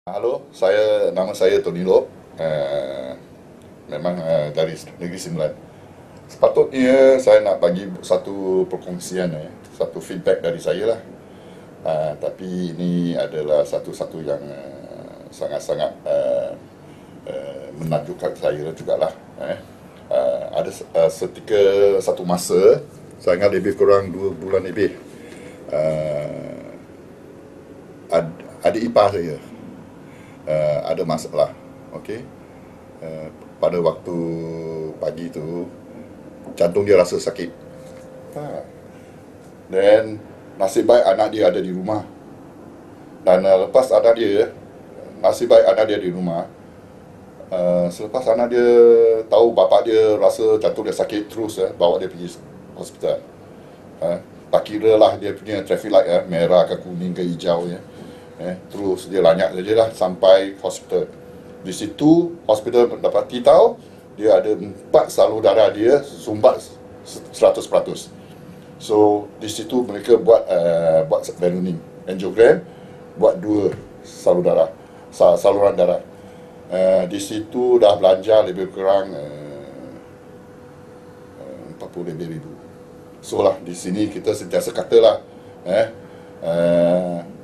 Halo, nama saya Tony Lok. Memang dari Negeri Sembilan. Sepatutnya saya nak bagi satu perkongsian, satu feedback dari saya lah. Tapi ini adalah satu-satu yang sangat-sangat menakjubkan saya jugalah. Ada setika satu masa, saya ingat lebih kurang 2 bulan lebih, adik ipar saya ada masalah. Okey. Pada waktu pagi tu jantung dia rasa sakit. Dan nasib baik anak dia ada di rumah. Dan lepas anak dia, nasib baik anak dia di rumah. Selepas anak dia tahu bapa dia rasa jantung dia sakit terus, bawa dia pergi hospital. Tak kira lah dia punya traffic light, merah ke kuning ke hijau, terus dia lanyak saja lah sampai hospital. Di situ hospital dapati tahu dia ada 4 salur darah dia sumbat 100%. So di situ mereka buat balloning, angiogram, buat 2 saluran darah. Di situ dah belanja lebih kurang 40 lebih ribu. So lah di sini kita sentiasa katalah,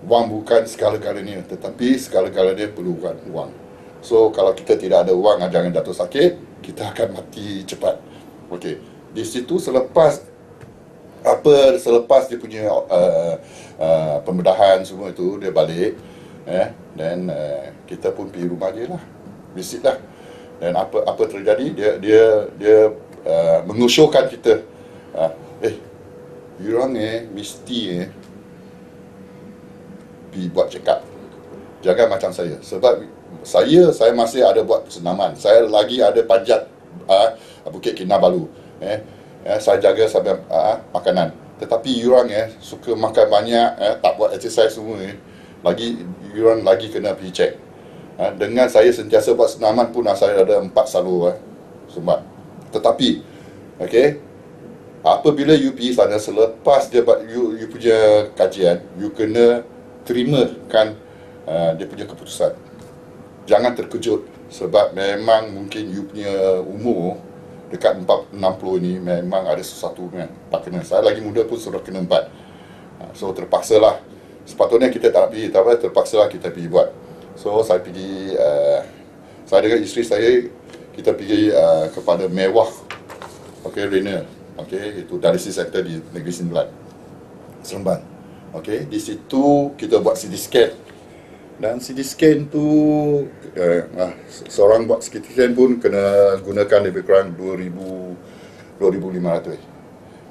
wang bukan segala-galanya, tetapi segala-galanya perlukan wang. So kalau kita tidak ada wang, jangan jatuh sakit, kita akan mati cepat. Okey. Di situ selepas dia punya pembedahan semua itu, dia balik, dan kita pun pergi rumah dia lah, visit lah. Dan apa terjadi, dia mengusulkan kita, you orang mesti pergi buat check up. Jangan macam saya. Sebab saya masih ada buat senaman. Saya lagi ada panjat Bukit Kinabalu. Saya jaga sampai makanan. Tetapi you orang suka makan banyak, tak buat exercise semua, you orang lagi kena pergi check. Dengan saya sentiasa buat senaman pun saya ada 4 salur sumbat. Tetapi apabila you pergi sana, selepas dia buat you punya kajian, you kena terimakan dia punya keputusan. Jangan terkejut, sebab memang mungkin you punya umur dekat 60 ni memang ada sesuatu tak kena. Saya lagi muda pun sudah kena 4. So terpaksalah, sepatutnya kita tak pergi, tapi terpaksalah kita pergi buat. So saya pergi, saya dengan isteri saya, kita pergi kepada Mewah Renal, itu dialysis center di Negeri Sembilan, Seremban. Di situ kita buat CT scan. Dan CT scan tu seorang buat CT scan pun kena gunakan lebih kurang 2,500.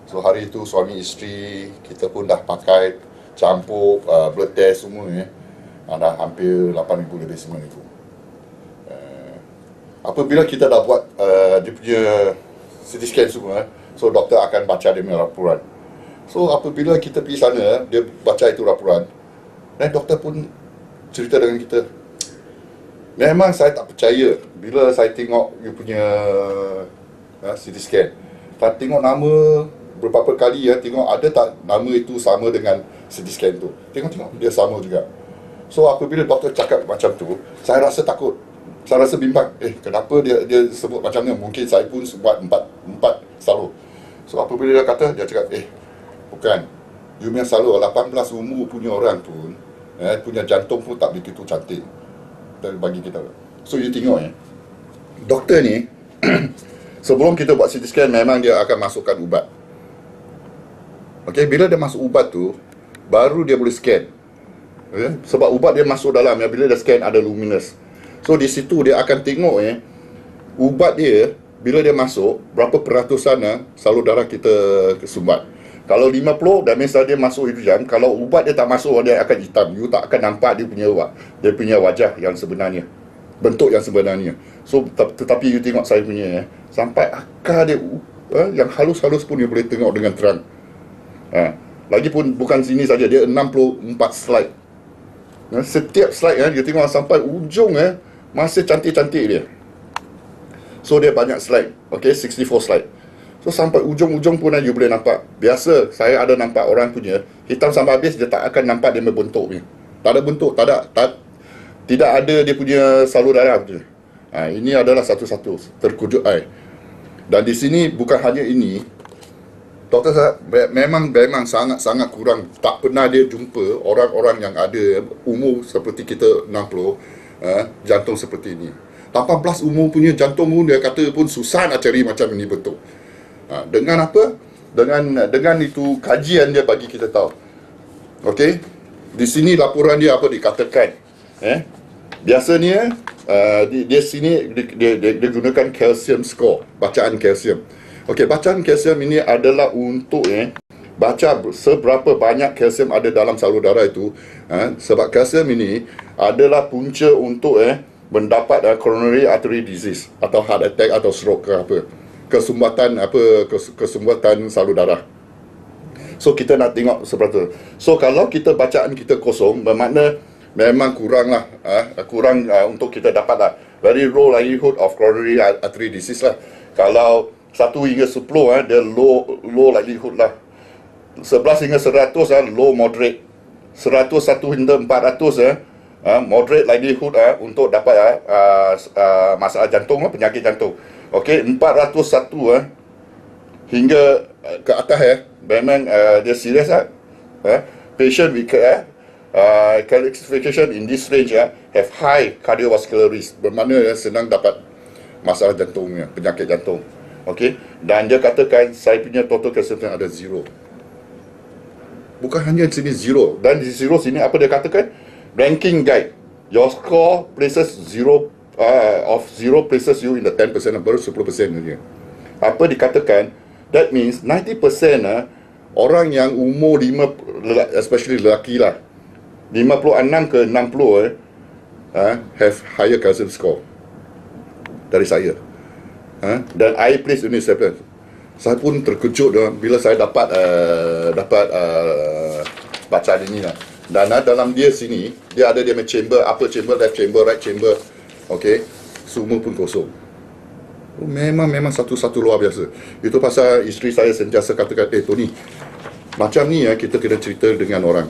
So hari itu suami isteri kita pun dah pakai campur blood test semua, dah hampir 8,000 lebih 9,000. Apabila kita dah buat dia punya CT scan semua, so doktor akan baca dia punya laporan. So apabila kita pergi sana, dia baca itu laporan, dan doktor pun cerita dengan kita. Memang saya tak percaya bila saya tengok you punya CT scan. Tak tengok nama beberapa kali, tengok ada tak nama itu sama dengan CT scan tu. Tengok dia sama juga. So apabila doktor cakap macam tu, saya rasa takut. Saya rasa bimbang. Kenapa dia sebut macam ni? Mungkin saya pun buat 4 salur. So apabila dia kata, dia cakap, bukan. You punya salur 18 umur punya orang pun, punya jantung pun tak begitu cantik bagi kita. So you tengok, doktor ni sebelum kita buat CT scan, memang dia akan masukkan ubat. Bila dia masuk ubat tu, baru dia boleh scan. Sebab ubat dia masuk dalam, bila dia scan ada luminous. So di situ dia akan tengok ubat dia, bila dia masuk, berapa peratusan salur darah kita sumbat. Kalau 50, dah misal dia masuk hijau. Kalau ubat dia tak masuk, dia akan hitam. You tak akan nampak dia punya wajah yang sebenarnya, bentuk yang sebenarnya. So tetapi you tengok saya punya, sampai akar dia yang halus-halus pun you boleh tengok dengan terang. Lagipun bukan sini saja, dia 64 slide. Setiap slide you tengok sampai ujung, masih cantik-cantik dia. So dia banyak slide, 64 slide. So sampai ujung-ujung pun you boleh nampak. Biasa saya ada nampak orang punya hitam sampai habis, dia tak akan nampak dia berbentuk ni. Tak ada bentuk, tak ada tidak ada dia punya salur darah tu. Ini adalah satu-satu terkujut air. Dan di sini bukan hanya ini, doktor saya memang sangat kurang, tak pernah dia jumpa orang-orang yang ada umur seperti kita 60, jantung seperti ini. 18 umur punya jantung pun dia kata pun susah nak cari macam ini bentuk. Dengan apa? Dengan itu kajian dia bagi kita tahu. Okey. Di sini laporan dia apa dikatakan. Biasanya dia sini dia gunakan calcium score, bacaan kalsium. Okey, bacaan kalsium ini adalah untuk baca seberapa banyak kalsium ada dalam salur darah itu. Sebab kalsium ini adalah punca untuk mendapat coronary artery disease atau heart attack atau stroke ke apa. Kesumbatan salur darah. So kita nak tengok seperti itu. So kalau kita bacaan kita kosong, bermakna memang kurang untuk kita dapat lah. Very low likelihood of coronary artery disease lah. Kalau 1 hingga 10 dia low likelihood lah. 11 hingga 100 low moderate. 101 hingga 400 moderate likelihood untuk dapat masalah jantung, penyakit jantung. Okey, 401 hingga ke atas memang dia serius patient with classification in this range have high cardiovascular risk, bermakna senang dapat masalah jantungnya, penyakit jantung. Okey, dan dia katakan saya punya total calcium ada 0. Bukan hanya sini 0, dan di 0 sini apa dia katakan? Ranking guide. Your score places 0 of 0 places you in the 10%, baru 10% saja. Apa dikatakan? That means 90% orang yang umur 5, especially lelaki lah, 56 ke 60 have higher calcium score dari saya. Dan I place unit saya pun terkejut bila saya dapat bacaan ini lah. Dan dalam dia sini dia ada dia chamber, upper chamber, left chamber, right chamber. Okey, semua pun kosong. Memang satu-satu luar biasa. Itu pasal isteri saya sentiasa katakan, Tony, macam ni kita kena cerita dengan orang.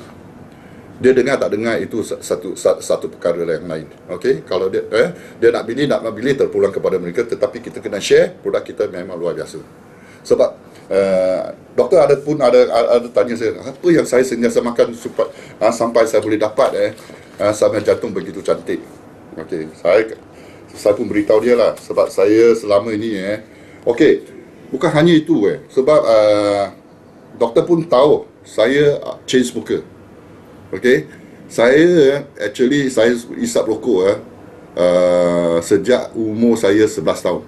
Dia dengar tak dengar itu satu perkara yang lain. Okey, kalau dia nak pilih terpulang kepada mereka, tetapi kita kena share produk kita memang luar biasa. Sebab doktor ada tanya saya, apa yang saya sentiasa makan sampai saya boleh dapat serangan jantung begitu cantik. Okey, saya pun beritahu dia lah, sebab saya selama ini okey, bukan hanya itu sebab doktor pun tahu saya chain smoker. Okey, saya isap rokok sejak umur saya 11 tahun.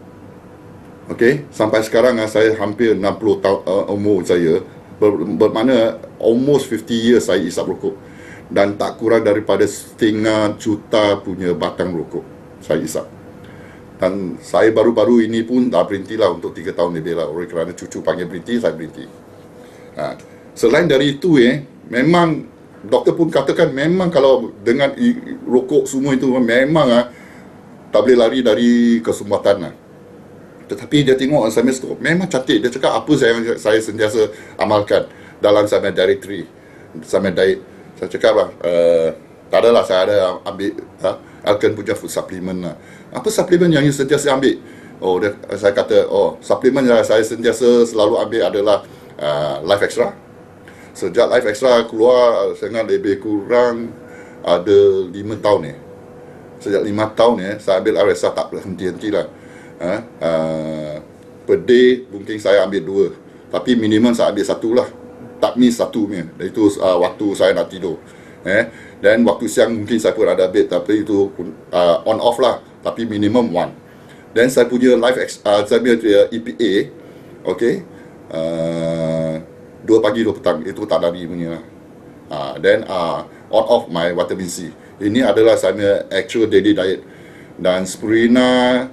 Okey, sampai sekarang saya hampir 60 tahun umur saya, bermakna almost 50 years saya isap rokok, dan tak kurang daripada 500,000 punya batang rokok saya isap. Dan saya baru-baru ini pun dah berhenti lah untuk 3 tahun lebih lah, oleh kerana cucu panggil berhenti, saya berhenti. Selain dari itu memang doktor pun katakan memang kalau dengan rokok semua itu memang tak boleh lari dari kesumbatan lah. Tetapi dia tengok saya memang cantik. Dia cakap apa saya sentiasa amalkan dalam saya dietary, saya diet. Saya cakap lah, tak adalah saya ada ambil Alkan punya food supplement lah. Apa suplemen yang you sentiasa ambil? Saya kata, suplemen yang saya sentiasa selalu ambil adalah Life Extra. Sejak Life Extra keluar, saya ingat lebih kurang ada 5 tahun Sejak 5 tahun saya ambil Life Extra, tak henti-henti lah. Per day mungkin saya ambil 2, tapi minimum saya ambil 1 lah, tak miss 1 punya. Itu waktu saya nak tidur. Dan waktu siang mungkin saya pun ada ambil, tapi itu on off lah, tapi minimum 1. Dan saya punya saya punya EPA, okay, 2 pagi 2 petang, itu tak lari punya. Then on off my vitamin C. Ini adalah saya punya actual daily diet. Dan spirulina,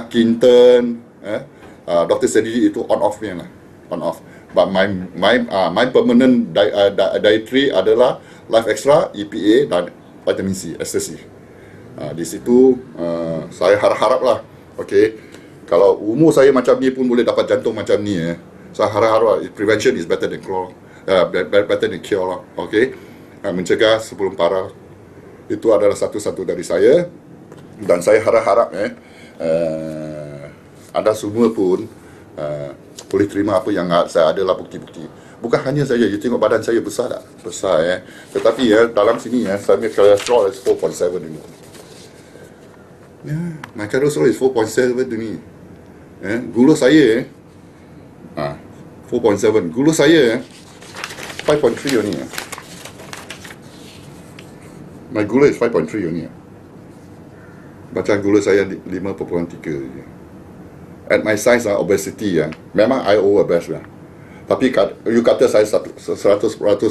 Kinten, Dr. Sedidi itu on off punya lah, on off. But my permanent dietary adalah Life Extra, EPA dan vitamin C, ecstasy. Di situ saya harap lah, okay, kalau umur saya macam ni pun boleh dapat jantung macam ni, saya harap prevention is better than cure, better than cure lah, okay. Mencegah sebelum parah. Itu adalah satu-satu dari saya, dan saya harap-harap anda semua pun boleh terima apa yang saya adalah bukti-bukti. Bukan hanya saya, you tengok badan saya besar tak? Besar Tetapi dalam sini saya punya cholesterol is 4.7 ini. My cholesterol is 4.7 ini. Gula saya 4.7. Gula saya 5.3 ini. My gula is 5.3 ini. Macam gula saya 5.3. At my size obesity memang I obese lah. Tapi you kata saya 100%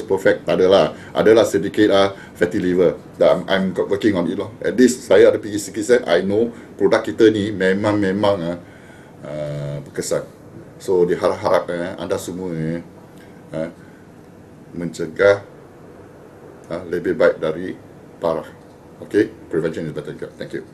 perfect, tak adalah. Adalah sedikit fatty liver. Dan I'm working on it loh. At least saya ada pergi sikit-sikit. I know produk kita ni memang berkesan. So diharap-harap anda semua mencegah lebih baik dari parah. Okay, prevention is better than cure. Thank you.